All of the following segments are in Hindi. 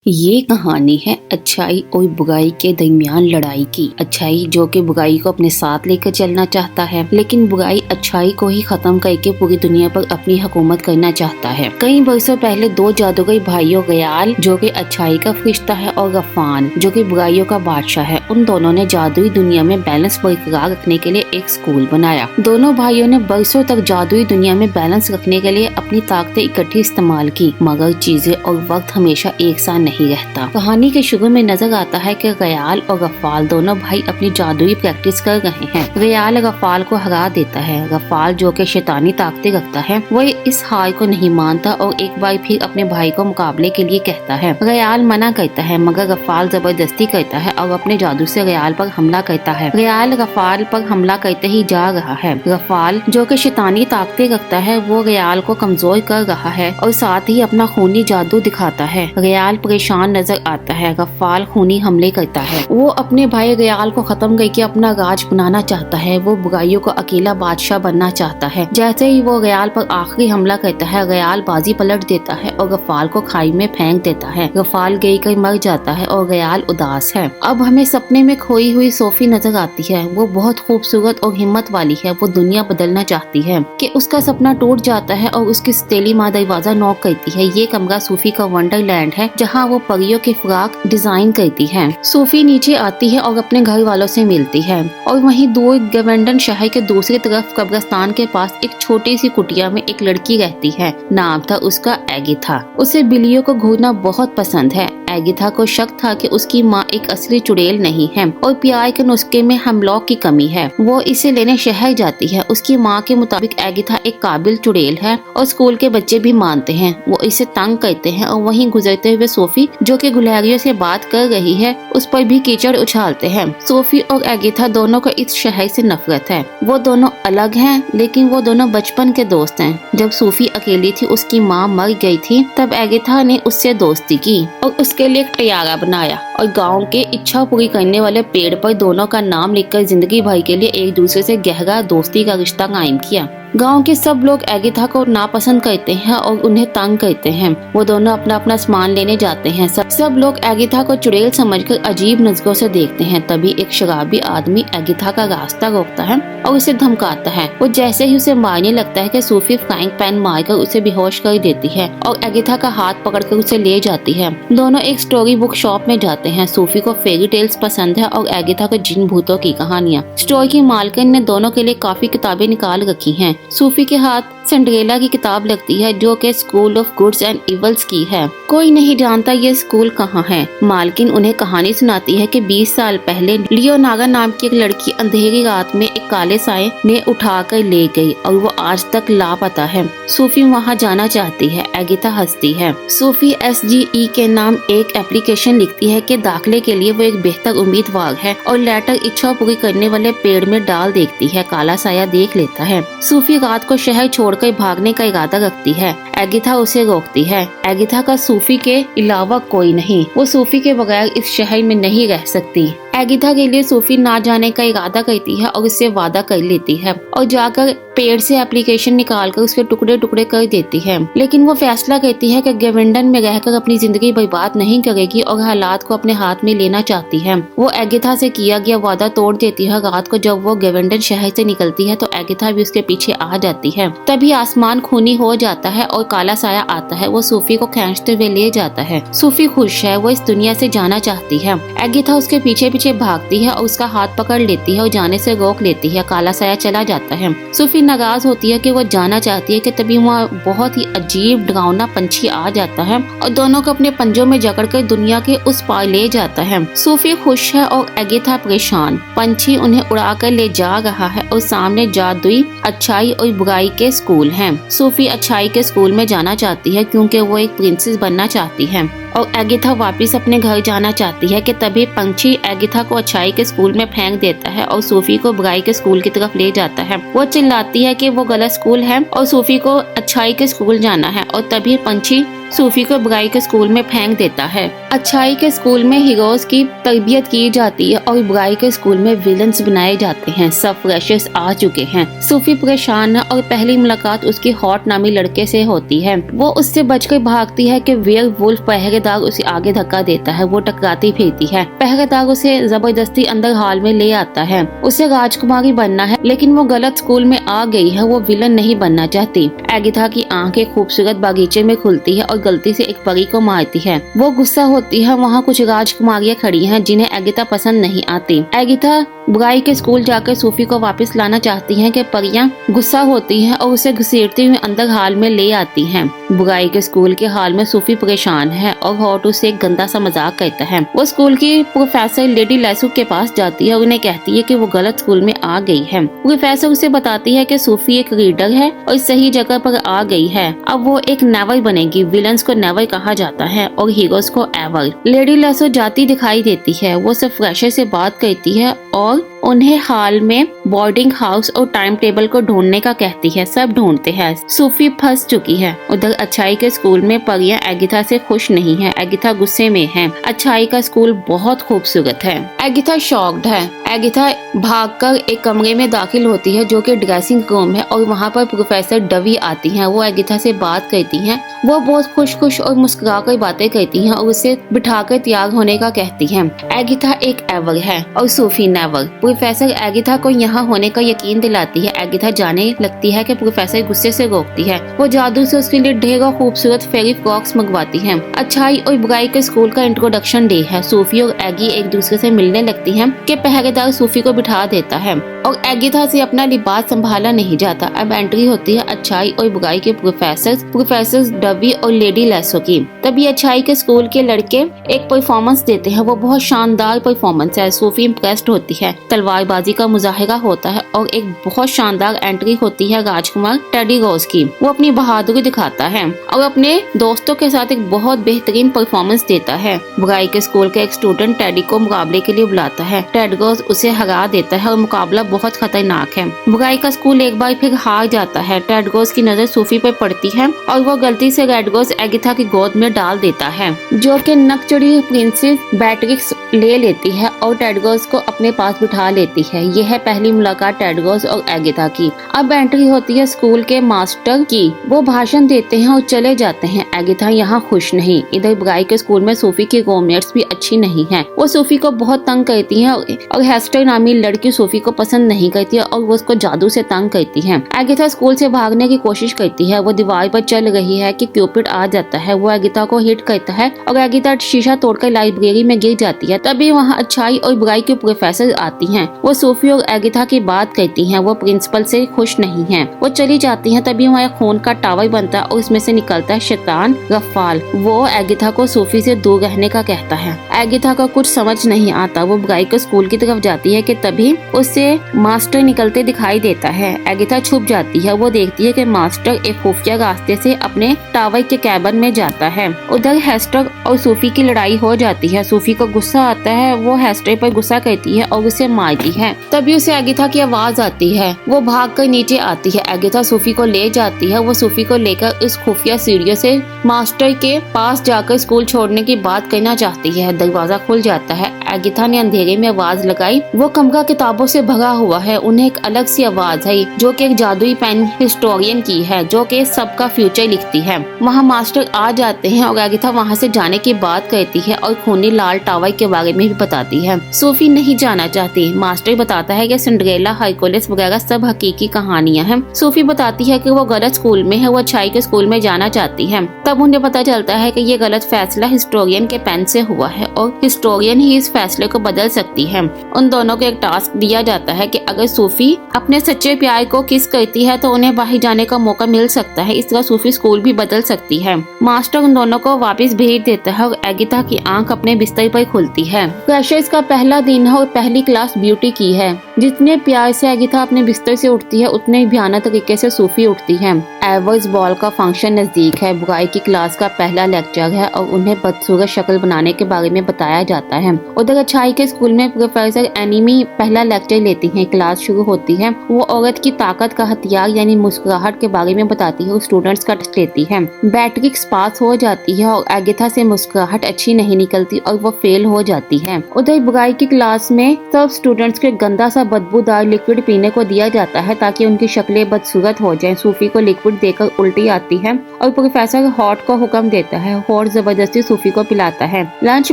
ये कहानी है अच्छाई और बुराई के दरमियान लड़ाई की। अच्छाई जो कि बुराई को अपने साथ लेकर चलना चाहता है, लेकिन बुराई अच्छाई को ही खत्म करके पूरी दुनिया पर अपनी हुकूमत करना चाहता है। कई वर्षों पहले दो जादूगर भाइयों गयाल जो कि अच्छाई का फरिश्ता है और गफान जो कि बुराइयों का बादशाह है, उन दोनों ने जादुई दुनिया में बैलेंस बरकरार रखने के लिए एक स्कूल बनाया। दोनों भाइयों ने बरसों तक जादुई दुनिया में बैलेंस रखने के लिए अपनी ताकतें इकट्ठी इस्तेमाल की, मगर चीजें और वक्त हमेशा एक साथ नहीं रहता। कहानी के शुरू में नजर आता है कि गयाल और गफाल दोनों भाई अपनी जादुई प्रैक्टिस कर रहे हैं। गयाल गफाल को हरा देता है। गफाल जो कि शैतानी ताकतें रखता है, वह इस हार को नहीं मानता और एक बार फिर अपने भाई को मुकाबले के लिए कहता है। गयाल मना करता है, मगर गफाल जबरदस्ती करता है और अपने जादू से गयाल पर हमला करता है। गयाल गफाल पर हमला करते ही जा रहा है। गफाल जो कि शैतानी ताकतें रखता है, वो गयाल को कमजोर कर रहा है और साथ ही अपना खूनी जादू दिखाता है। गयाल परेशान नजर आता है। गफाल खूनी हमले करता है। वो अपने भाई गयाल को खत्म करके अपना राज बनाना चाहता है। वो बुराइयों को अकेला बादशाह बनना चाहता है। जैसे ही वो गयाल पर आखिरी हमला करता है, गयाल बाजी पलट देता है और गफाल को खाई में फेंक देता है। गफाल गिर कर मर जाता है और गयाल उदास है। अब हमें सपने में खोई हुई सोफी नजर आती है। वो बहुत खूबसूरत और हिम्मत वाली है। वो दुनिया बदलना चाहती है कि उसका सपना टूट जाता है और उसकी सौतेली माँ दरवाजा नॉक करती है। ये कमरा सूफी का वंडरलैंड है, जहाँ वो परियों के फ्रॉक डिजाइन करती है। सूफी नीचे आती है और अपने घर वालों से मिलती है। और वहीं दूर गवेंडन शहर के दूसरी तरफ कब्रिस्तान के पास एक छोटी सी कुटिया में एक लड़की रहती है। नाम था उसका एगिथा। उसे बिल्लियों को घूरना बहुत पसंद है। एगिथा को शक था कि उसकी माँ एक असली चुड़ैल नहीं है और प्यार के नुस्खे में हेमलॉक की कमी है। वो इसे लेने शहर जाती है। उसकी माँ के मुताबिक एगिथा एक काबिल चुड़ैल है और स्कूल के बच्चे भी मानते हैं। वो इसे तंग करते हैं और वहीं गुजरते हुए सोफी जो कि गुलहरियों से बात कर रही है, उस पर भी कीचड़ उछालते हैं। सोफी और एगिथा दोनों को इस शहर से नफरत है। वो दोनों अलग हैं, लेकिन वो दोनों बचपन के दोस्त हैं। जब सोफी अकेली थी, उसकी माँ मर गई थी, तब एगिथा ने उससे दोस्ती की और उसके लिए एक टयारा बनाया और गांव के इच्छा पूरी करने वाले पेड़ पर दोनों का नाम लिखकर जिंदगी भर के लिए एक दूसरे से गहरा दोस्ती का रिश्ता कायम किया। गांव के सब लोग एगिथा को नापसंद करते हैं और उन्हें तंग करते हैं। वो दोनों अपना अपना सामान लेने जाते हैं। सब लोग एगिथा को चुड़ैल समझकर अजीब नजरों से देखते हैं। तभी एक शराबी आदमी एगिथा का रास्ता रोकता है और उसे धमकाता है। वो जैसे ही उसे मारने लगता है कि सूफी फ्राइंग पैन मारकर उसे बेहोश कर देती है और एगिथा का हाथ पकड़कर उसे ले जाती है। दोनों एक स्टोरी बुक शॉप में जाते हैं। सूफी को फेरी टेल्स पसंद है और एगिथा को जिन भूतों की कहानियाँ। स्टोर की मालकिन ने दोनों के लिए काफी किताबें निकाल रखी हैं। सूफी के हाथ सिंड्रेला की किताब लगती है, जो कि school of goods and evils की है। कोई नहीं जानता ये स्कूल कहाँ है। मालकिन उन्हें कहानी सुनाती है कि 20 साल पहले लियोनारा नाम की एक लड़की अंधेरी रात में एक काले साए ने उठाकर ले गई और वो आज तक लापता है। सूफी वहाँ जाना चाहती है। एगिथा हंसती है। सूफी SGE के नाम एक एप्लीकेशन लिखती है कि दाखिले के लिए वो एक बेहतर उम्मीदवार है और लेटर इच्छा पूरी करने वाले पेड़ में डाल देखती है। काला साया देख लेता है। सूफी रात को शहर छोड़कर भागने का इरादा रखती है। एगिथा उसे रोकती है। एगिथा का सूफी के अलावा कोई नहीं। वो सूफी के बगैर इस शहर में नहीं रह सकती। एगिथा के लिए सूफी ना जाने का इरादा करती है और उससे वादा कर लेती है और जाकर पेड़ से एप्लीकेशन निकालकर उसके टुकड़े टुकड़े कर देती है। लेकिन वो फैसला करती है कि गवेंडन में रहकर अपनी जिंदगी बर्बाद नहीं करेगी और हालात को अपने हाथ में लेना चाहती है। वो एगिथा से किया गया वादा तोड़ देती है। रात को जब वो गवेंडन शहर से निकलती है तो एगिथा भी उसके पीछे आ जाती है। तभी आसमान खूनी हो जाता है और काला साया आता है। वो सूफी को खींचते हुए ले जाता है। सूफी खुश है। वो इस दुनिया से जाना चाहती है। एगिथा उसके पीछे पीछे भागती है और उसका हाथ पकड़ लेती है और जाने से रोक लेती है। काला साया चला जाता है। सूफी नाराज होती है कि वो जाना चाहती है कि तभी वहाँ बहुत ही अजीब डरावना पंछी आ जाता है और दोनों को अपने पंजों में जकड़कर दुनिया के उस पार ले जाता है। सूफी खुश है और एगिथा परेशान। पंछी उन्हें उड़ाकर ले जा रहा है और सामने जादुई अच्छाई और बुराई के स्कूल हैं। सूफी अच्छाई के स्कूल में जाना चाहती है क्योंकि वो एक प्रिंसेस बनना चाहती है और एगिथा वापस अपने घर जाना चाहती है कि तभी पंछी एगिथा को अच्छाई के स्कूल में फेंक देता है और सूफी को बुराई के स्कूल की तरफ ले जाता है। वो चिल्लाती है कि वो गलत स्कूल है और सूफी को अच्छाई के स्कूल जाना है और तभी पंछी सूफी को बुराई के स्कूल में फेंक देता है। अच्छाई के स्कूल में हीरोज की तरबियत की जाती है और बुराई के स्कूल में विलन्स बनाए जाते हैं। सब फ्रेशर्स आ चुके हैं। सूफी परेशान है और पहली मुलाकात उसकी हॉट नामी लड़के से होती है। वो उससे बचकर भागती है कि वेयर वुल्फ पहरेदार उसे आगे धक्का देता है। वो टकराती फिरती है। पहरेदार उसे जबरदस्ती अंदर हॉल में ले आता है। उसे राजकुमारी बनना है, लेकिन वो गलत स्कूल में आ गई है। वो विलन नहीं बनना चाहती। एगिथा की आंखें खूबसूरत बागीचे में खुलती है और गलती से एक परी को मारती है। वो गुस्सा होती है। वहाँ कुछ राजकुमारियाँ खड़ी हैं जिन्हें एगिथा पसंद नहीं आती। एगिथा बुराई के स्कूल जाकर सूफी को वापस लाना चाहती हैं कि परियां गुस्सा होती हैं और उसे घसीटते हुए अंदर हॉल में ले आती हैं। बुराई के स्कूल के हॉल में सूफी परेशान है और हॉट उसे एक गंदा सा मजाक करता है। वो स्कूल की प्रोफेसर लेडी लेसू के पास जाती है और उन्हें कहती है कि वो गलत स्कूल में आ गई है। प्रोफेसर उसे बताती है कि सूफी एक रीडर है और सही जगह पर आ गई है। अब वो एक नेवर बनेगी। विलन्स को नेवर कहा जाता है और हीरोज को एवर। लेडी लेसू जाती दिखाई देती है। वो सब फ्रेशर से बात करती है और उन्हें हाल में बोर्डिंग हाउस और टाइम टेबल को ढूंढने का कहती है। सब ढूंढते हैं। सूफी फंस चुकी है। उधर अच्छाई के स्कूल में परियां एगिथा से खुश नहीं है। एगिथा गुस्से में है। अच्छाई का स्कूल बहुत खूबसूरत है। एगिथा शॉक्ड है। एगिथा भागकर एक कमरे में दाखिल होती है जो कि ड्रेसिंग रूम है और वहाँ पर प्रोफेसर डवी आती हैं। वो एगिथा से बात करती हैं। वो बहुत खुश और मुस्कुराकर बातें करती हैं और उसे बिठाकर तैयार होने का कहती हैं। एगिथा एक एवर है और सूफी नेवर। प्रोफेसर एगिथा को यहाँ होने का यकीन दिलाती है। एगिथा जाने लगती है कि प्रोफेसर गुस्से से रोकती है। वो जादू से उसके लिए ढेरों खूबसूरत फेरी फ्रॉक्स मंगवाती है। अच्छाई और बुराई के स्कूल का इंट्रोडक्शन डे है। सूफी और एगी एक दूसरे से मिलने लगती हैं कि पहरेदार सूफी को बिठा देता है और एगिथा से अपना लिबास संभाला नहीं जाता। अब एंट्री होती है अच्छाई और बुराई के प्रोफेसर डवी और लेडी लेसो की। तभी अच्छाई के स्कूल के लड़के एक परफॉर्मेंस देते हैं। वो बहुत शानदार परफॉर्मेंस है। सूफी इम्प्रेस्ड होती है। तलवारबाजी का मुजाहिरा होता है और एक बहुत शानदार एंट्री होती है राजकुमार टेडी रोज की। वो अपनी बहादुरी दिखाता है और अपने दोस्तों के साथ एक बहुत बेहतरीन परफॉर्मेंस देता है। बुराई के स्कूल के एक स्टूडेंट टेडी को मुकाबले के लिए बुलाता है। टेडी रोज उसे हरा देता है और मुकाबला बहुत खतरनाक है। बुराई का स्कूल एक बार फिर हार जाता है। टेडी रोज की नजर सूफी पर पड़ती है और वो गलती से रेड रोज एगिथा की गोद में डाल देता है, जो कि नकचड़ी प्रिंसेस बैट्रिक्स ले लेती है और टेडी रोज को अपने पास बिठा लेती है। यह है पहली मुलाकात टेडी रोज और एगिथा की। अब एंट्री होती है स्कूल के मास्टर की। वो भाषण देते हैं और चले जाते हैं। एगिथा यहाँ खुश नहीं। इधर बुराई के स्कूल में सूफी की रूममेट्स भी अच्छी नहीं है। वो सूफी को बहुत तंग करती है और हेस्टर नामी लड़की सूफी को पसंद नहीं करती है और वो उसको जादू से तंग करती है। एगिथा स्कूल से भागने की कोशिश करती है। वो दीवार पर चल रही है कि क्यूपिड आ जाता है। वो एगिथा को हिट करता है और एगिथा शीशा तोड़कर लाइब्रेरी में गिर जाती है। तभी वहाँ अच्छाई और बुराई के प्रोफेसर आती हैं। वो सूफी और एगिथा की बात करती हैं। वो प्रिंसिपल से खुश नहीं हैं। वो चली जाती हैं। तभी वहाँ एक खून का टावर बनता है और उसमें से निकलता है शैतान रफाल। वो एगिथा को सूफी से दूर रहने का कहता है। एगिथा को कुछ समझ नहीं आता। वो बुराई के स्कूल की तरफ जाती है कि तभी उससे मास्टर निकलते दिखाई देता है। एगिथा छुप जाती है। वो देखती है कि मास्टर एक खुफिया रास्ते से अपने टावर के कैबिन में जाता है। उधर हेस्टर और सूफी की लड़ाई हो जाती है। सूफी को गुस्सा आता है। वो हेस्टर पर गुस्सा करती है और उसे मारती है। तभी उसे एगिथा की आवाज आती है। वो भागकर नीचे आती है। एगिथा सूफी को ले जाती है। वो सूफी को लेकर इस खुफिया सीढ़ियों से मास्टर के पास जाकर स्कूल छोड़ने की बात करना चाहती है। दरवाजा खुल जाता है। एगिथा ने अंधेरे में आवाज लगाई। वो कमरा किताबों से भरा हुआ है। उन्हें एक अलग सी आवाज है जो कि एक जादुई पेन हिस्टोरियन की है, जो कि सबका फ्यूचर लिखती है। वहाँ मास्टर आ जाते हैं और एगिथा वहाँ से जाने की बात करती है और खूनी लाल टावर के बारे में भी बताती है। सूफी नहीं जाना चाहती। मास्टर बताता है कि सिंड्रेला, हरकुलिस वगैरह सब हकीकी कहानियां हैं। सूफी बताती है कि वो गलत स्कूल में है। वो अच्छाई के स्कूल में जाना चाहती है। तब उन्हें पता चलता है कि ये गलत फैसला हिस्टोरियन के पेन से हुआ है और हिस्टोरियन ही इस फैसले को बदल सकती है। उन दोनों को एक टास्क दिया जाता है कि अगर सूफी अपने सच्चे प्यार को किस करती है तो उन्हें बाहर जाने का मौका मिल सकता है। इस तरह सूफी स्कूल भी बदल सकती है। मास्टर उन दोनों को वापस भेज देता है और एगिथा की आंख अपने बिस्तर पर खुलती है। फ्रेशर्स का पहला दिन है और पहली क्लास ब्यूटी की है। जितने प्यार से एगिथा अपने बिस्तर से उठती है उतने ही भयानक तरीके से सूफी उठती है। एवर्स बॉल का फंक्शन नजदीक है। बुराई की क्लास का पहला लेक्चर है और उन्हें बदसूरत शक्ल बनाने के बारे में बताया जाता है। उधर अच्छाई के स्कूल में प्रोफेसर एनिमी पहला लेक्चर लेती है, क्लास शुरू होती है। वो औरत की ताकत का हथियार यानी मुस्कुराहट के बारे में बताती है और स्टूडेंट्स का टेस्ट लेती है। बैट्रिक्स पास हो जाती है और एगाथा से मुस्कुराहट अच्छी नहीं निकलती और वो फेल हो जाती है। उधर बुगाई की क्लास में सब स्टूडेंट्स को गंदा सा बदबूदार लिक्विड पीने को दिया जाता है ताकि उनकी शक्लें बदसूरत हो जाएं। सूफी को लिक्विड देकर उल्टी आती है और प्रोफेसर हॉट को हुक्म देता है। हॉट जबरदस्ती सूफी को पिलाता है। लंच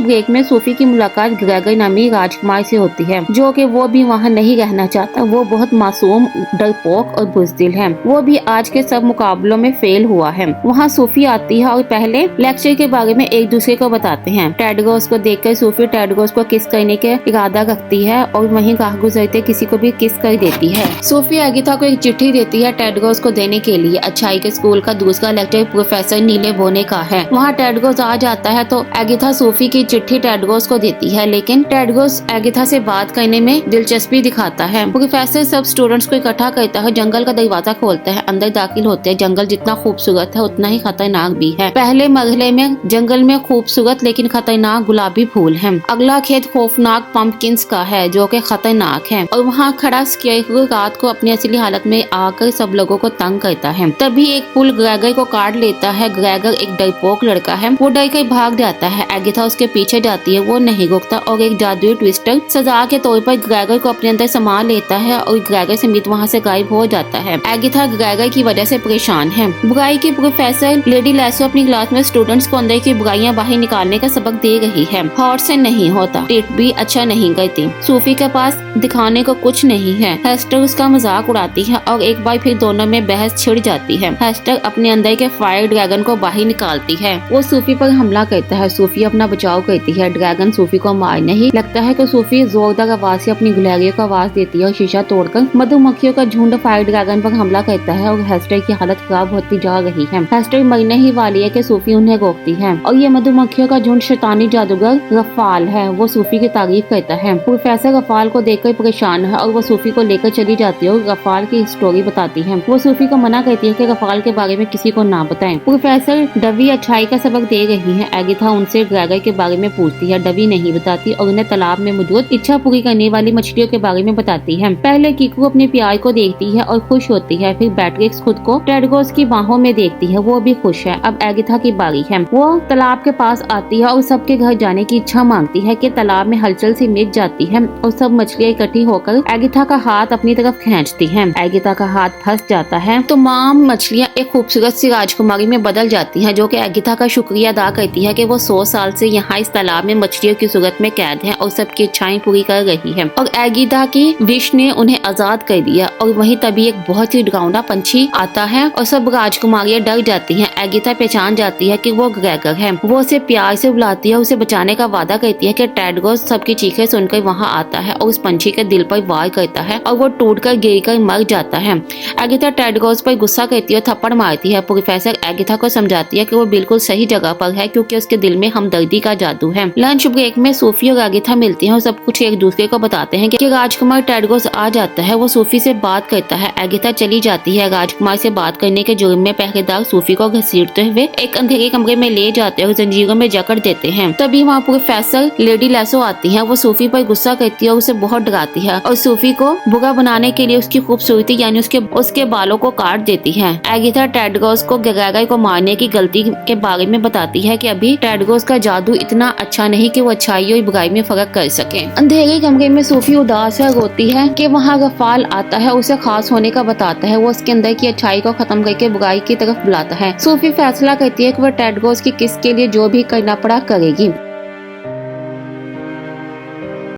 ब्रेक में सूफी की मुलाकात ग्रेगर नामी राजकुमार से होती है, जो कि वो भी वहाँ नहीं रहना चाहता। वो बहुत मासूम, डरपोक और बुज़दिल है। वो भी आज के सब मुकाबलों में फेल हुआ है। वहाँ सूफी आती है और पहले लेक्चर के बारे में एक दूसरे को बताते हैं। टेडरोस को देखकर सूफी टेडरोस को किस करने के इरादा रखती है और वहीं राह गुजरते किसी को भी किस कर देती है। सूफी एगाथा को एक चिट्ठी देती है टेडरोस को देने के लिए। अच्छाई के स्कूल का दूसरा लेक्चर प्रोफेसर नीले बोने का है। वहाँ टेडरोस आ जाता है तो एगाथा सूफी की चिट्ठी टेडरोस को देती है, लेकिन टेडरोस एगाथा से बात करने में दिलचस्पी दिखाता है। प्रोफेसर सब स्टूडेंट्स को इकट्ठा करता है, जंगल का दरवाजा खोलता है, अंदर दाखिल होते हैं। जंगल जितना खूबसूरत है उतना ही खतरनाक भी है। पहले मरहले में जंगल में खूबसूरत लेकिन खतरनाक गुलाबी फूल है। अगला खेत खौफनाक पंपकिंस का है जो कि खतरनाक है और वहाँ खड़ा स्केयरक्रो रात को अपनी असली हालत में आकर सब लोगों को तंग करता है। तभी एक फूल ग्रेगर को काट लेता है। ग्रेगर एक डरपोक लड़का है, वो डर कर भाग जाता है। एगाथा उसके पीछे जाती है, वो नहीं रुकता और एक जादुई ट्विस्टर सजा के तौर पर ग्रेगर को अपने अंदर समा लेता है और ग्रेगर समेत वहाँ से गायब हो जाता है। एगाथा ग्रेगर की वजह से परेशान है। बुराई की प्रोफेसर लेडी लैसो अपनी क्लास में स्टूडेंट्स को अंदर की बुराइयां बाहर निकालने का सबक दे रही है। हॉट से नहीं होता, टेट भी अच्छा नहीं करती। सूफी के पास दिखाने को कुछ नहीं है। हेस्टर उसका मजाक उड़ाती है और एक बार फिर दोनों में बहस छिड़ जाती है। हेस्टर अपने अंदर के फायर ड्रैगन को बाहर निकालती है। वो सूफी पर हमला करता है। सूफी अपना बचाव करती है। ड्रैगन सूफी को मारने ही लगता है कि सूफी जोरदार आवाज से अपनी गुलहरियों को आवाज देती है और शीशा तोड़कर मधुमक्खियों का झुंड फायर ड्रैगन पर हमला करता है और हेस्टर की हालत खराब होती जा रही है। हेस्टर मरने ही वाली है कि सूफी उन्हें रोकती है और ये मधुमक्खियों का झुंड शैतानी जादूगर रफाल है। वो सूफी की तारीफ करता है। प्रोफेसर रफाल को देखकर परेशान है और वो सूफी को लेकर चली जाती है और रफाल की स्टोरी बताती है। वो सूफी को मना करती है कि रफाल के बारे में किसी को ना बताएं। प्रोफेसर डवी अच्छाई का सबक दे रही है। एगाथा उनसे ग्रेगर के बारे में पूछती है। डवी नहीं बताती और उन्हें तालाब में मौजूद इच्छा पूरी करने वाली मछलियों के बारे में बताती है। पहले कीकू अपने प्यार को देखती है और खुश होती है। फिर बैट्रिक्स खुद को टेडरोस की बाहों में देखती है, वो भी खुश है। अब एगाथा की बारी है। वो तालाब के पास आती है और सबके घर जाने की इच्छा मांगती है कि तालाब में हलचल सी मिट जाती है और सब मछलियाँ इकट्ठी होकर एगाथा का हाथ अपनी तरफ खींचती हैं। एगाथा का हाथ फंस जाता है। तमाम मछलियाँ एक खूबसूरत सी राजकुमारी में बदल जाती हैं, जो कि एगाथा का शुक्रिया अदा करती है कि वो 100 साल से यहाँ इस तालाब में मछलियों की सूरत में कैद है और सबकी इच्छाएं पूरी कर रही है। और एगाथा की विश ने उन्हें आजाद कर दिया। और वहीं तभी एक बहुत ही डरावना पंछी आता है और सब राजकुमारियां डर जाती हैं। एगाथा पहचान जाती है कि वो ग्रेगर है। वो उसे प्यार से बुलाती है, उसे बचाने का वादा करती है कि टेडरोस सबकी चीखें सुनकर वहाँ आता है और उस पंछी के दिल पर वार करता है और वो टूटकर गिरकर मर जाता है। एगाथा टेडरोस पर गुस्सा करती है और थप्पड़ मारती है। प्रोफेसर एगाथा को समझाती है कि वो बिल्कुल सही जगह पर है क्योंकि उसके दिल में हमदर्दी का जादू है। लंच ब्रेक में सूफी और एगाथा मिलती हैं और सब कुछ एक दूसरे को बताते हैं कि राजकुमार टेडरोस आ जाता है। वो सूफी से बात करता है। एगाथा चली जाती है। राजकुमार से बात करने के जुर्म में पहरेदार सूफी को घसीटते हुए एक अंधेरे कमरे में ले जाते हैं और जंजीरों में जकड़ देते हैं। तभी वहाँ प्रोफेसर लेडी लैसो आती है। वो सूफी पर गुस्सा करती है और उसे बहुत डराती है और सूफी को बुरा बनाने के लिए उसकी खूबसूरती यानी उसके बालों को काट देती है। एगाथा टेडरोस को ग्रेगर को मारने की गलती के बारे में बताती है कि अभी टेडरोस का जादू इतना अच्छा नहीं कि वो अच्छाई और बुराई में फर्क कर सके। अंधेरे कमरे में सूफी उदास है, रोती है कि वहाँ रफाल आता है, उसे खास होने का बताता है। वो उसके अंदर की अच्छाई को खत्म करके बुराई की तरफ बुलाता है। सूफी फैसला करती है कि वो टेडरोस की किस के लिए जो भी करना पड़ा करेगी।